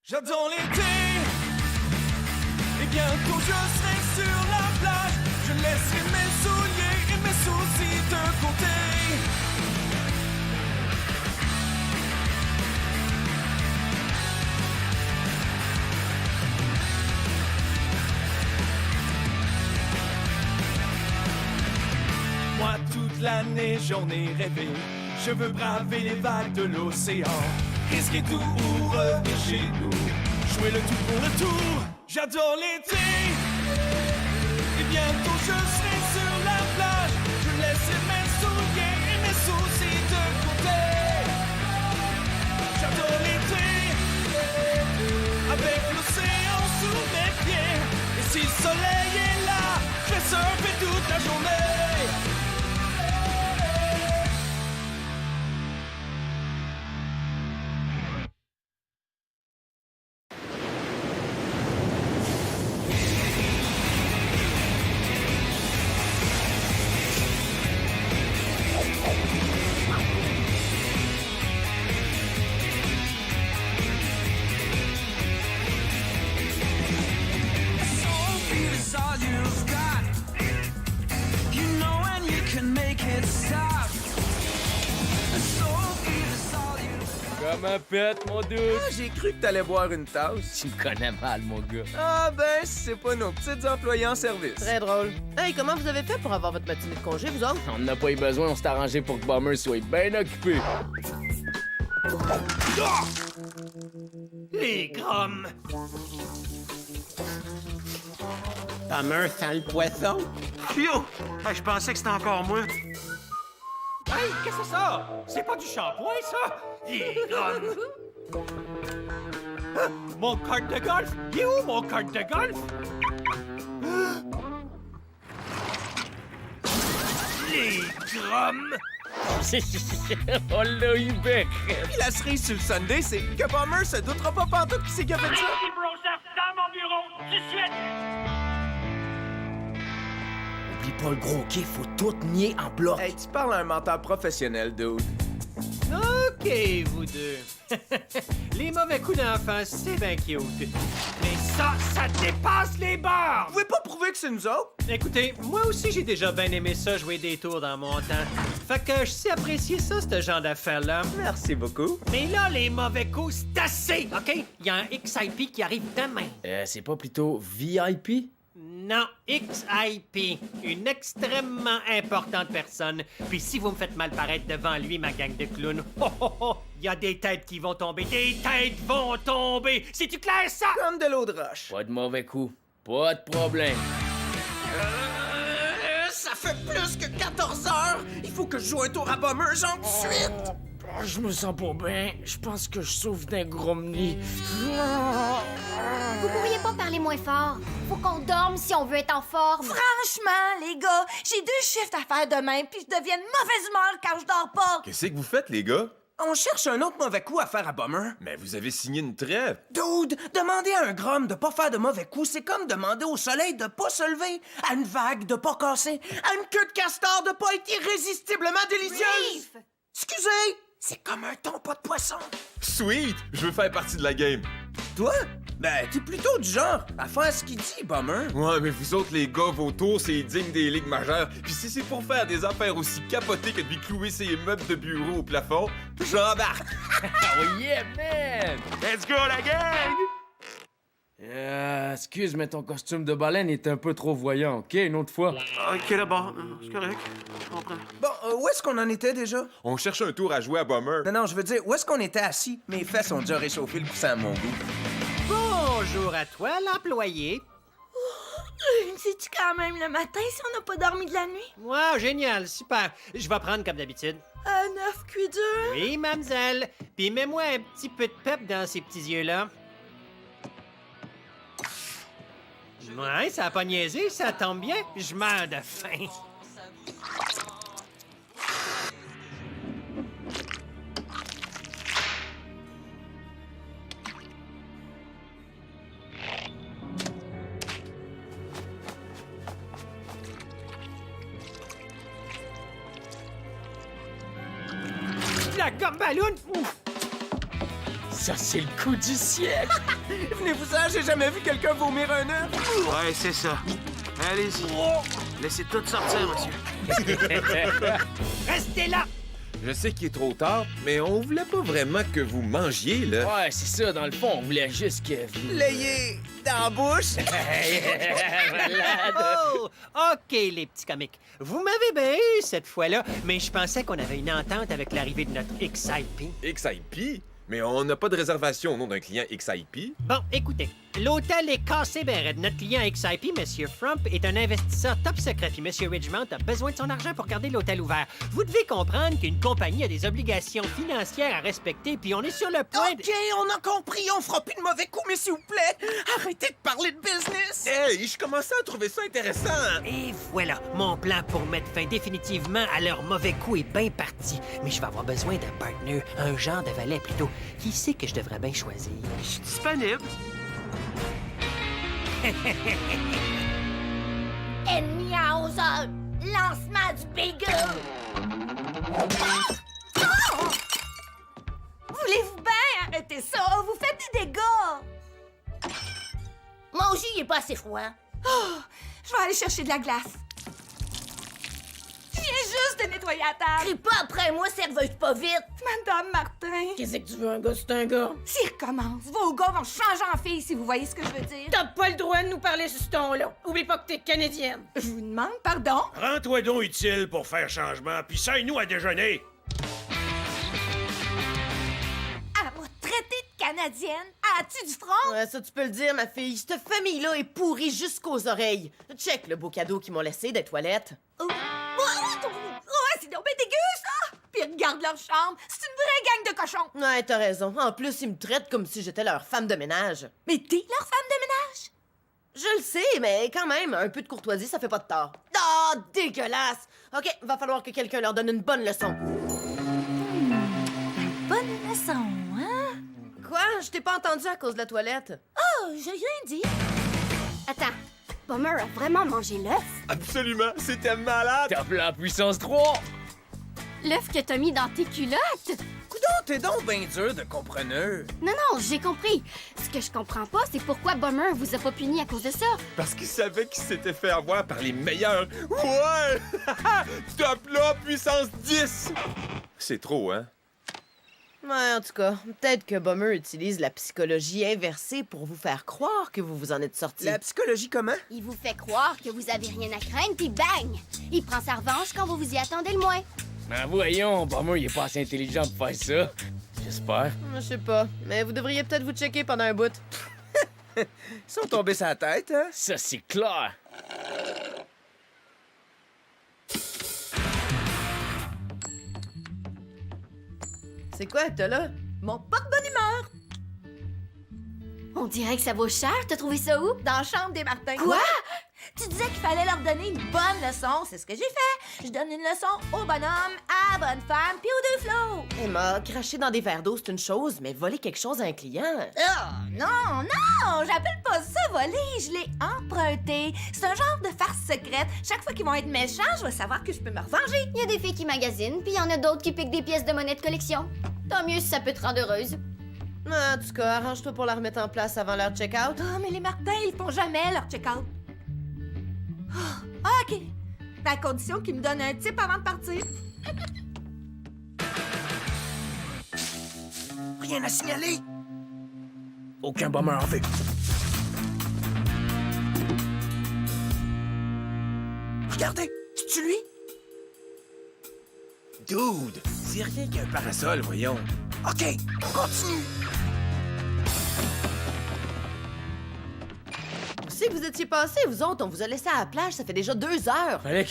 J'adore l'été, et bientôt je serai sur la plage. Je laisserai mes souliers et mes soucis de côté. Moi toute l'année j'en ai rêvé. Je veux braver les vagues de l'océan, risquer tout ou revenir chez nous, jouer le tout pour le tour. J'adore l'été, et bientôt je serai sur la plage. Je laisserai mes souliers et mes soucis de côté. J'adore l'été, avec l'océan sous mes pieds. Et si le soleil est là, je vais surfer toute la journée. Comment pète, mon dude? Ah, j'ai cru que t'allais boire une tasse. Tu me connais mal, mon gars. Ah ben, c'est pas nos petits employés en service. Très drôle. Hey, comment vous avez fait pour avoir votre matinée de congé, vous autres? On n'a pas eu besoin, on s'est arrangé pour que Bomber soit bien occupé. Les grommes! Bomber sent le poisson? Phew! Je pensais que c'était encore moi. Hey, qu'est-ce que c'est ça? C'est pas du shampoing, ça? Les grommes! Ah, mon carte de golf? Il est où, mon carte de golf? Les grommes! On l'a eu bec. Puis la cerise sur le Sunday, c'est que Bomber se doutera pas pantoute qui c'est qui a fait ça. Merci, Broseph, dans mon bureau, tout de suite! Oublie pas le gros quai, faut tout nier en bloc. Hey, tu parles à un menteur professionnel, dude. OK, vous deux. Les mauvais coups d'enfance, c'est bien cute. Mais ça dépasse les bords! Vous pouvez pas prouver que c'est nous autres? Écoutez, moi aussi, j'ai déjà bien aimé ça, jouer des tours dans mon temps. Fait que je sais apprécier ça, ce genre d'affaires-là. Merci beaucoup. Mais là, les mauvais coups, c'est assez, OK? Il y a un XIP qui arrive demain. C'est pas plutôt VIP? Non, XIP, une extrêmement importante personne. Puis si vous me faites mal paraître devant lui, ma gang de clowns, il y a des têtes qui vont tomber, des têtes vont tomber! C'est-tu clair, ça? Comme de l'eau de roche. Pas de mauvais coup. Pas de problème. Ça fait plus que 14 heures. Il faut que je joue un tour à Bomber, genre de suite. Je me sens pas bien. Je pense que je souffre d'un gros mni. Vous pourriez pas parler moins fort? Faut qu'on dorme si on veut être en forme. Franchement, les gars, j'ai 2 shifts à faire demain, puis je deviens de mauvaise humeur quand je dors pas. Qu'est-ce que vous faites, les gars? On cherche un autre mauvais coup à faire à Bomber. Mais vous avez signé une trêve. Dude, demander à un grom de pas faire de mauvais coups, c'est comme demander au soleil de pas se lever, à une vague de pas casser, à une queue de castor de pas être irrésistiblement délicieuse. Reef! Excusez, c'est comme un ton pas de poisson. Sweet! Je veux faire partie de la game. Toi? Ben, t'es plutôt du genre à faire ce qu'il dit, Bomber. Ouais, mais vous autres, les gars, vos tours, c'est digne des ligues majeures. Puis si c'est pour faire des affaires aussi capotées que de lui clouer ses meubles de bureau au plafond, j'embarque. Oh yeah, man! Let's go, la gang! Excuse, mais ton costume de baleine est un peu trop voyant, OK? Une autre fois. OK, d'abord, c'est correct. Je comprends. Bon, où est-ce qu'on en était déjà? On cherche un tour à jouer à Bomber. Non, je veux dire, où est-ce qu'on était assis? Mes fesses ont déjà réchauffé le coussin à mon goût. Bonjour à toi, l'employé. C'est-tu quand même le matin si on n'a pas dormi de la nuit? Wow, génial, super. Je vais prendre comme d'habitude. 9 cuits durs. Oui, mademoiselle. Puis mets-moi un petit peu de pep dans ces petits yeux-là. Ouais, ça a pas niaisé, ça tombe bien. Je meurs de faim. La gomme ballon! Ça, c'est le coup du siècle! Venez-vous-en, j'ai jamais vu quelqu'un vomir un œuf. Ouais, c'est ça. Allez-y. Laissez tout sortir, monsieur. Restez là! Je sais qu'il est trop tard, mais on voulait pas vraiment que vous mangiez, là. Ouais, c'est ça, dans le fond, on voulait juste que vous... L'ayez dans la bouche. Oh! OK, les petits comiques. Vous m'avez bien eu cette fois-là, mais je pensais qu'on avait une entente avec l'arrivée de notre XIP. XIP? Mais on n'a pas de réservation au nom d'un client XIP. Bon, écoutez, l'hôtel est cassé ben raide. Notre client XIP, M. Frump, est un investisseur top secret, puis M. Ridgemont a besoin de son argent pour garder l'hôtel ouvert. Vous devez comprendre qu'une compagnie a des obligations financières à respecter, puis on est sur le point de... OK, on a compris. On fera plus de mauvais coups, mais s'il vous plaît, arrêtez de parler de business. Hey, je commençais à trouver ça intéressant. Et voilà, mon plan pour mettre fin définitivement à leur mauvais coup est bien parti. Mais je vais avoir besoin d'un partner, un genre de valet plutôt. Qui sait que je devrais bien choisir? Je suis disponible. Ennemi à 11h. Lancement du bagel. Voulez-vous bien arrêter ça? Vous faites des dégâts! Mon jus, il est pas assez froid. Je vais aller chercher de la glace. Je viens juste de nettoyer la table. Crie pas après moi, serveuse pas vite. Madame Martin, Qu'est-ce que tu veux, un gars, c'est un gars? s'il recommence, vos gars vont changer en fille, si vous voyez ce que je veux dire. T'as pas le droit de nous parler sur ce ton-là. Oublie pas que t'es canadienne. Je vous demande pardon. Rends-toi donc utile pour faire changement, puis saille-nous à déjeuner. Elle m'a traité de Canadienne. As-tu du front? Ouais, ça, tu peux le dire, ma fille. Cette famille-là est pourrie jusqu'aux oreilles. Check le beau cadeau qu'ils m'ont laissé des toilettes. Oh, c'est donc bien dégueu, ça! Puis regarde leur chambre. C'est une vraie gang de cochons. Ouais, t'as raison. En plus, ils me traitent comme si j'étais leur femme de ménage. Mais t'es leur femme de ménage? Je le sais, mais quand même, un peu de courtoisie, ça fait pas de tort. Ah, dégueulasse! OK, va falloir que quelqu'un leur donne une bonne leçon. Bonne leçon, hein? Quoi? Je t'ai pas entendu à cause de la toilette. Oh, j'ai rien dit. Attends, Bummer a vraiment mangé l'œuf? Absolument, c'était malade. Top la puissance 3! L'œuf que t'as mis dans tes culottes? Coudon, t'es donc bien dur de compreneur. Non, j'ai compris. Ce que je comprends pas, c'est pourquoi Bummer vous a pas puni à cause de ça. Parce qu'il savait qu'il s'était fait avoir par les meilleurs. Ouais! Top là, puissance 10! C'est trop, hein? Ouais, en tout cas, peut-être que Bummer utilise la psychologie inversée pour vous faire croire que vous vous en êtes sorti. La psychologie comment? Il vous fait croire que vous avez rien à craindre, puis bang! Il prend sa revanche quand vous vous y attendez le moins. Ben voyons, Bummer, il est pas assez intelligent pour faire ça. J'espère. Je sais pas, mais vous devriez peut-être vous checker pendant un bout. Ils sont tombés sur la tête, hein? Ça, c'est clair. C'est quoi que t'as là? Mon porte-bonne humeur. On dirait que ça vaut cher. T'as trouvé ça où? Dans la chambre des Martins. Quoi? Tu disais qu'il fallait leur donner une bonne leçon. C'est ce que j'ai fait. Je donne une leçon au bonhomme, à la bonne femme, puis aux deux flots. Emma, cracher dans des verres d'eau, c'est une chose, mais voler quelque chose à un client... Oh, non, j'appelle pas ça voler, je l'ai emprunté. C'est un genre de farce secrète. Chaque fois qu'ils vont être méchants, je vais savoir que je peux me revenger. Il y a des filles qui magasinent, puis il y en a d'autres qui piquent des pièces de monnaie de collection. Tant mieux si ça peut te rendre heureuse. En tout cas, arrange-toi pour la remettre en place avant leur check-out. Oh, mais les Martins, ils font jamais leur check-out. Oh, OK. À condition qu'ils me donnent un tip avant de partir. Rien à signaler. Aucun Bummer en vue. Regardez, c'est-tu lui? Dude, c'est rien qu'un parasol, voyons. OK, on continue. Si vous étiez passés, vous autres, on vous a laissé à la plage, ça fait déjà 2 heures. Fallait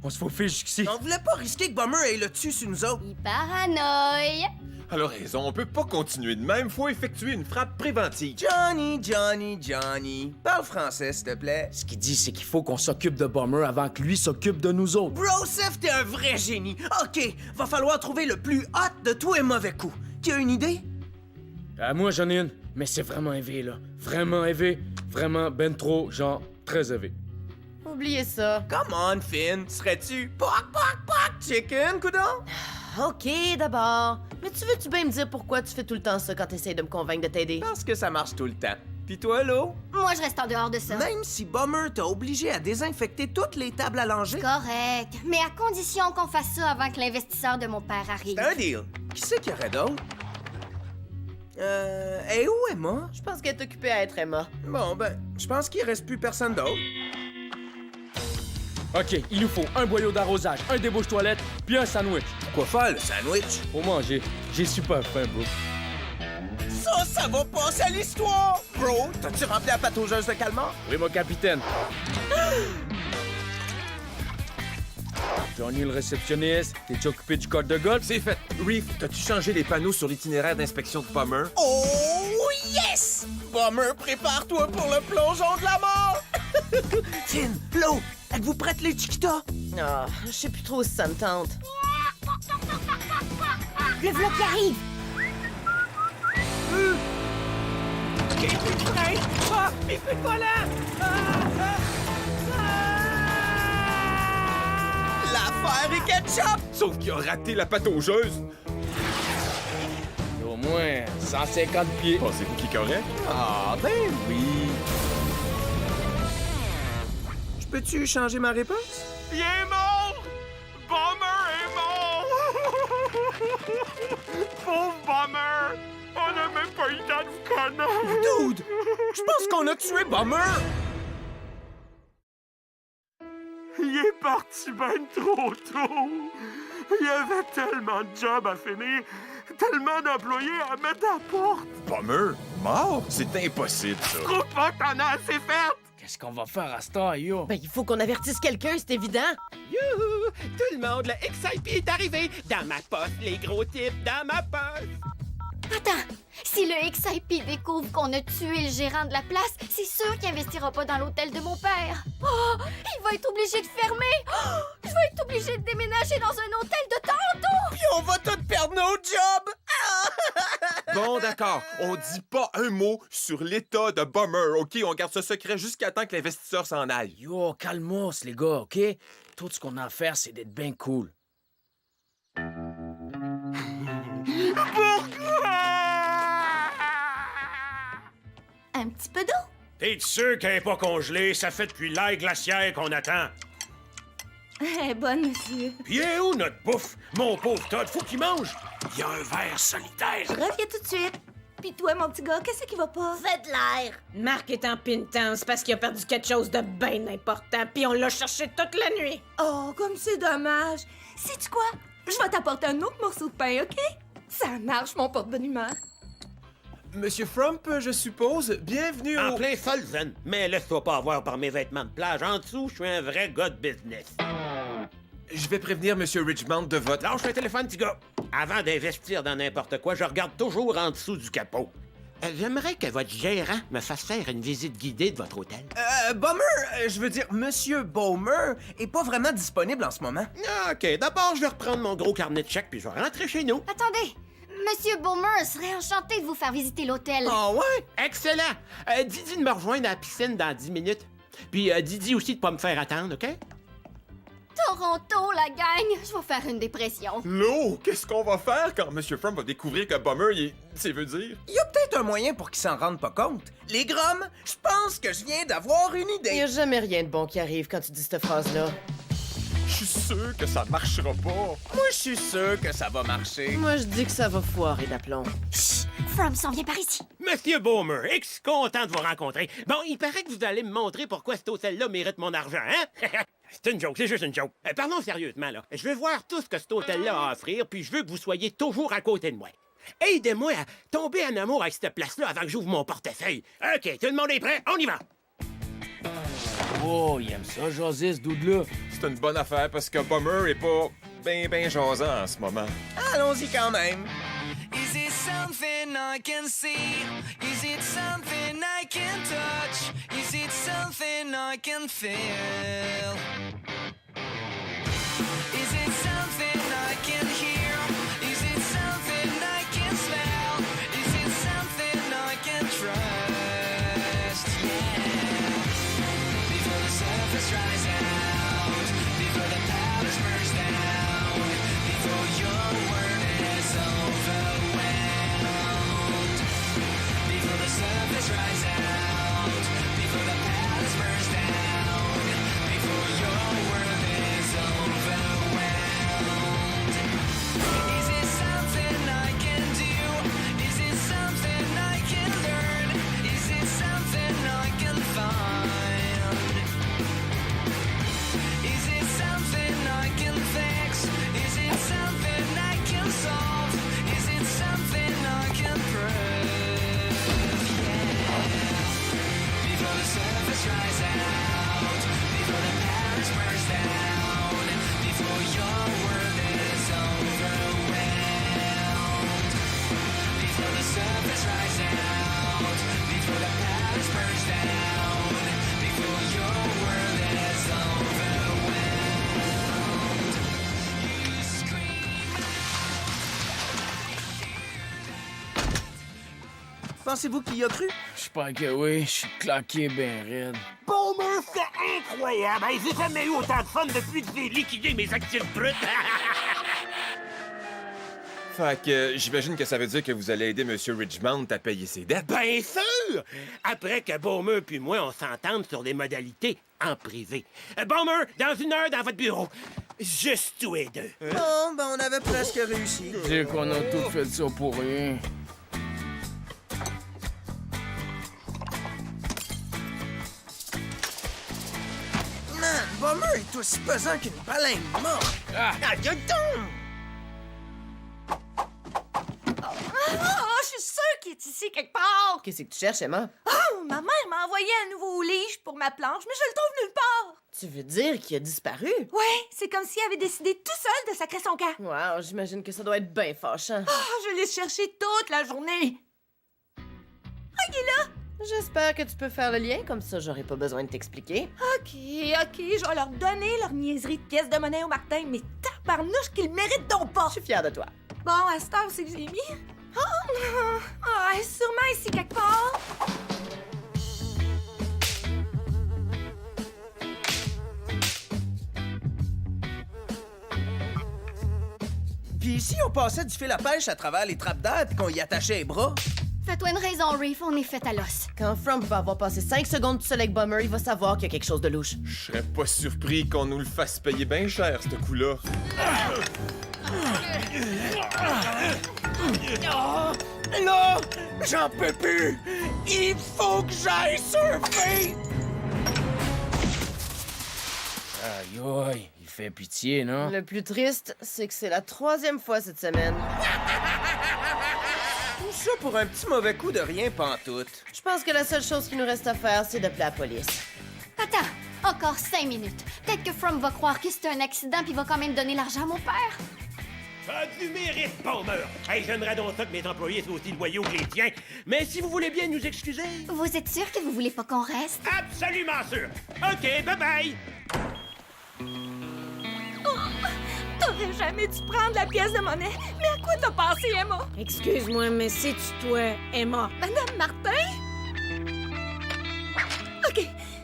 qu'on se faufile jusqu'ici. On voulait pas risquer que Bummer ait le dessus sur nous autres. Il paranoïe. Elle a raison, on peut pas continuer de même, faut effectuer une frappe préventive. Johnny. Parle français, s'il te plaît. Ce qu'il dit, c'est qu'il faut qu'on s'occupe de Bummer avant que lui s'occupe de nous autres. Broseph, t'es un vrai génie. OK, va falloir trouver le plus hot de tous les mauvais coups. Qui a une idée? Moi, j'en ai une, mais c'est vraiment élevé, là. Vraiment élevé. Vraiment ben trop, genre, très élevé. Oubliez ça. Come on, Finn. Serais-tu poc, chicken, coudon? OK, d'abord. Mais tu veux-tu bien me dire pourquoi tu fais tout le temps ça quand t'essayes de me convaincre de t'aider? Parce que ça marche tout le temps. Pis toi, Lo? Moi, je reste en dehors de ça. Même si Bummer t'a obligé à désinfecter toutes les tables à langer, Correct. Mais à condition qu'on fasse ça avant que l'investisseur de mon père arrive. c'est un deal. Qui c'est qu'il y aurait d'autre? Et où Emma? Je pense qu'elle est occupée à être Emma. Bon, ben, je pense qu'il reste plus personne d'autre. OK, il nous faut un boyau d'arrosage, un débouche-toilette, puis un sandwich. Quoi faire, le sandwich? Pour manger. J'ai super faim, bro. Ça va passer à l'histoire! Bro, t'as-tu rempli la pataugeuse de calmar? Oui, mon capitaine. Johnny, le réceptionniste, t'es-tu occupé du code de golf? C'est fait. Reef, t'as-tu changé les panneaux sur l'itinéraire d'inspection de Bummer? Oh, yes! Bummer, prépare-toi pour le plongeon de la mort! Finn, Lo, êtes-vous prête, les Chiquita? Ah, je sais plus trop si ça me tente. Le vlog qui arrive! L'affaire est ketchup! Sauf qu'il a raté la pataugeuse. Au moins 150 pieds. Pensez-vous qu'il est correct? Ah, ben oui! Je peux-tu changer ma réponse? Il est mort! Bummer est mort! Pauvre Bummer! On n'a même pas eu le temps de vous connaître! Dude! Je pense qu'on a tué Bummer! Il est parti ben trop tôt! Il y avait tellement de jobs à finir, tellement d'employés à mettre à porte! Bummer? Mort? C'est impossible, ça. Trouve pas que t'en as assez fait! Qu'est-ce qu'on va faire à cette heure, yo? Ben, il faut qu'on avertisse quelqu'un, c'est évident. Youhou! Tout le monde, le XIP est arrivé! Dans ma poche, les gros types, dans ma poche! Attends, si le XIP découvre qu'on a tué le gérant de la place, c'est sûr qu'il investira pas dans l'hôtel de mon père. Oh, il va être obligé de fermer. Oh, je vais être obligé de déménager dans un hôtel de Toronto. Puis on va tous perdre nos jobs! Bon, d'accord. On dit pas un mot sur l'état de Bummer, OK? On garde ce secret jusqu'à temps que l'investisseur s'en aille. Yo, calmos, les gars, OK? Tout ce qu'on a à faire, c'est d'être bien cool. Un petit peu d'eau? T'es sûr qu'elle est pas congelée? Ça fait depuis l'ère glaciaire qu'on attend. Eh, bonne, monsieur. Puis est où notre bouffe? Mon pauvre Todd, faut qu'il mange! Il y a un verre solitaire! Je reviens tout de suite. Puis toi, mon petit gars, qu'est-ce qui va pas? Faites l'air. Marc est en pénitence parce qu'il a perdu quelque chose de bien important, puis on l'a cherché toute la nuit. Oh, comme c'est dommage. Sais-tu quoi? Je vais t'apporter un autre morceau de pain, OK? Ça marche, mon porte-bonne humeur. Monsieur Frump, je suppose, bienvenue En au... plein Folzen, mais laisse-toi pas avoir par mes vêtements de plage. En dessous, je suis un vrai gars de business. Je vais prévenir Monsieur Richmond de votre... Lâche le téléphone, petit gars. Avant d'investir dans n'importe quoi, je regarde toujours en dessous du capot. J'aimerais que votre gérant me fasse faire une visite guidée de votre hôtel. Bummer, je veux dire, Monsieur Bowmer est pas vraiment disponible en ce moment. Ah, OK, d'abord, je vais reprendre mon gros carnet de chèques puis je vais rentrer chez nous. Attendez, Monsieur Bowmer serait enchanté de vous faire visiter l'hôtel. Ah ouais? Excellent! Didi de me rejoindre à la piscine dans 10 minutes. Puis Didi aussi de pas me faire attendre, OK? Toronto, la gang! Je vais faire une dépression. L'eau, qu'est-ce qu'on va faire quand Monsieur Frump va découvrir que Bummer, il est... C'est veut dire... Il y a peut-être un moyen pour qu'ils s'en rendent pas compte. Les Groms, je pense que je viens d'avoir une Il y idée. a jamais rien de bon qui arrive quand tu dis cette phrase-là. Je suis sûr que ça marchera pas. Moi, je suis sûr que ça va marcher. Moi, je dis que ça va foirer d'aplomb. Chut! From s'en vient par ici. Monsieur Bowmer, ex content de vous rencontrer. Bon, il paraît que vous allez me montrer pourquoi cet hôtel-là mérite mon argent, hein? C'est une joke, c'est juste une joke. Parlons sérieusement, là. Je veux voir tout ce que cet hôtel-là a à offrir, puis je veux que vous soyez toujours à côté de moi. Aidez-moi à tomber en amour avec cette place-là avant que j'ouvre mon portefeuille. OK, tout le monde est prêt? On y va! Oh, il aime ça, José, ce dude-là. C'est une bonne affaire parce que Bummer est pas ben jasant en ce moment. Allons-y quand même. Is it something I can see? Is it something I can touch? Is it something I can feel? Is it something I can hear? Is it something I can smell? Is it something I can trust? Yeah. Before the surface dries out, before the powders burst down, before your word is over. Pensez-vous qu'il y a cru? J'espère que oui, je suis claqué ben raide. Boomer, c'est incroyable! Hey, j'ai jamais eu autant de fun depuis que j'ai liquidé mes actifs bruts! Fait que j'imagine que ça veut dire que vous allez aider M. Ridgemount à payer ses dettes. Bien sûr! Après que Boomer puis moi, on s'entende sur les modalités en privé. Boomer, dans 1 heure, dans votre bureau. Juste tous les deux. Bon, ben on avait presque réussi. Dire qu'on a tout fait ça pour rien. Man, Bummer est aussi pesant qu'une baleine morte. Ah! Aïe, donc! Oh, je suis sûre qu'il est ici quelque part! Qu'est-ce que tu cherches, Emma? Oh, ma mère m'a envoyé un nouveau lige pour ma planche, mais je le trouve nulle part! Tu veux dire qu'il a disparu? Ouais, c'est comme s'il avait décidé tout seul de sacrer son camp. Wow, j'imagine que ça doit être bien fâchant. Oh, je l'ai cherché toute la journée. Ah, il est là! J'espère que tu peux faire le lien, comme ça j'aurai pas besoin de t'expliquer. OK, je vais leur donner leur niaiserie de pièces de monnaie au Martin, mais tabarnouche qu'ils le méritent donc pas! Je suis fière de toi. Bon, à cette heure, c'est que j'ai mis. Sûrement ici quelque part. Puis ici, on passait du fil à pêche à travers les trappes d'air puis qu'on y attachait les bras. Fais-toi une raison, Reef, on est fait à l'os. Quand Frump va avoir passé 5 secondes tout seul avec Bummer, il va savoir qu'il y a quelque chose de louche. Je serais pas surpris qu'on nous le fasse payer bien cher, ce coup-là. Là, j'en peux plus! Il faut que j'aille surfer! Aïe aïe, il fait pitié, non? Le plus triste, c'est que c'est la 3e fois cette semaine. Tout ça pour un petit mauvais coup de rien pantoute. Je pense que la seule chose qui nous reste à faire, c'est d'appeler la police. Attends, encore 5 minutes. Peut-être que From va croire que c'est un accident puis va quand même donner l'argent à mon père. T'as du mérite, Boomer! Hey, j'aimerais donc ça que mes employés soient aussi loyaux que les tiens. Mais si vous voulez bien nous excuser... Vous êtes sûr que vous voulez pas qu'on reste? Absolument sûr! OK, bye-bye! T'aurais jamais dû prendre la pièce de monnaie. Mais à quoi t'as pensé, Emma? Excuse-moi, mais c'est-tu toi, Emma? Madame Martin? OK,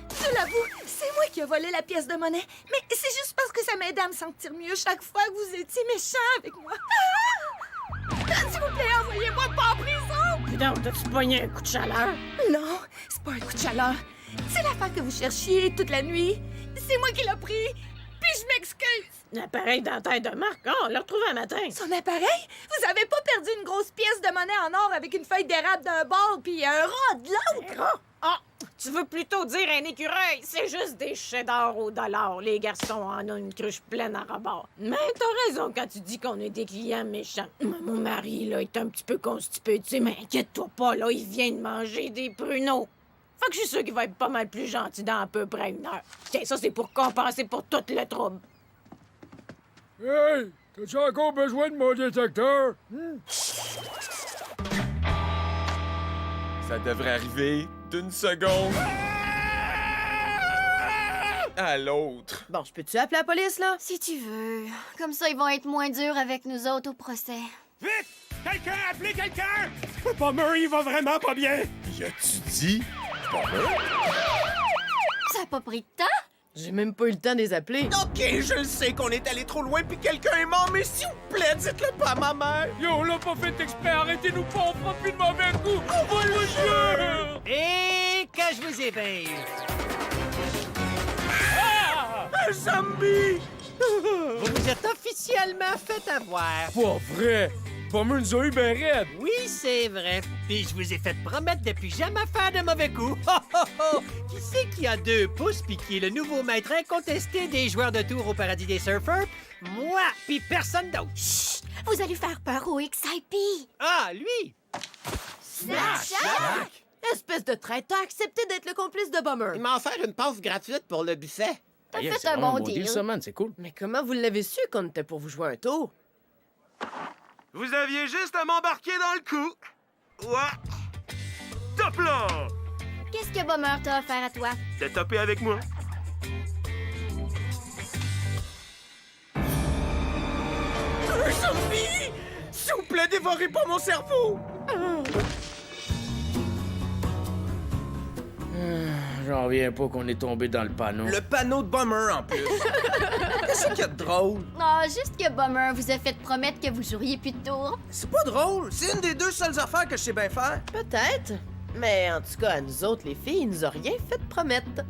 je l'avoue, c'est moi qui ai volé la pièce de monnaie. Mais c'est juste parce que ça m'aidait à me sentir mieux chaque fois que vous étiez méchant avec moi. S'il vous plaît, envoyez-moi pas en prison! Putain, t'as-tu pogné un coup de chaleur? Non, c'est pas un coup de chaleur. C'est l'affaire que vous cherchiez toute la nuit. C'est moi qui l'ai pris. Puis je m'excuse. L'appareil dentaire de Marc, on l'a retrouvé un matin. Son appareil? Vous avez pas perdu une grosse pièce de monnaie en or avec une feuille d'érable d'un bord puis un rat de l'autre? Ah, tu veux plutôt dire un écureuil? C'est juste des cheddar au dollar. Les garçons en ont une cruche pleine à rebord. Mais t'as raison quand tu dis qu'on est des clients méchants. Mon mari, là, est un petit peu constipé, tu sais, mais inquiète-toi pas, là, il vient de manger des pruneaux. Fait que je suis sûr qu'il va être pas mal plus gentil dans à peu près 1 heure. Tiens, ça, c'est pour compenser pour tout le trouble. Hey! T'as-tu encore besoin de mon détecteur? Ça devrait arriver d'1 seconde à l'autre. Bon, je peux-tu appeler la police, là? Si tu veux. Comme ça, ils vont être moins durs avec nous autres au procès. Vite! Quelqu'un, appelez quelqu'un! Boomer, il va vraiment pas bien! Y a-tu dit? Ça a pas pris de temps? J'ai même pas eu le temps de les appeler. OK, je le sais qu'on est allé trop loin puis quelqu'un est mort, mais s'il vous plaît, dites-le pas à ma mère. Yo, on l'a pas fait exprès, arrêtez-nous pas, on fera plus de mauvais coups! On va le jeu! Et que je vous éveille! Un zombie! Vous vous êtes officiellement fait avoir. Pas vrai! Bomber nous a eu ben raide! Oui, c'est vrai. Puis je vous ai fait promettre depuis jamais faire de mauvais coups. Ho, ho, ho! Qui c'est qui a 2 pouces puis qui est le nouveau maître incontesté des joueurs de tour au paradis des surfeurs? Moi, puis personne d'autre. Chut! Vous allez faire peur au XIP! Ah, lui! Espèce de traître, t'as accepté d'être le complice de Bomber. Il m'a offert une passe gratuite pour le buffet. T'as Yeah, fait c'est un vraiment bon un deal. ça, man, c'est cool. Mais comment vous l'avez su qu'on était pour vous jouer un tour? Vous aviez juste à m'embarquer dans le coup. Ouais. Top là! Qu'est-ce que Bomber t'a offert à toi? T'es topé avec moi. Un zombie! S'il vous plaît, dévorez pas mon cerveau! J'en reviens pas qu'on est tombé dans le panneau. Le panneau de Bomber, en plus. Qu'est-ce qu'il y a de drôle? Ah, juste que Bomber vous a fait promettre que vous joueriez plus de tour. C'est pas drôle. C'est une des 2 seules affaires que je sais bien faire. Peut-être. Mais en tout cas, à nous autres, les filles, il nous a rien fait de promettre.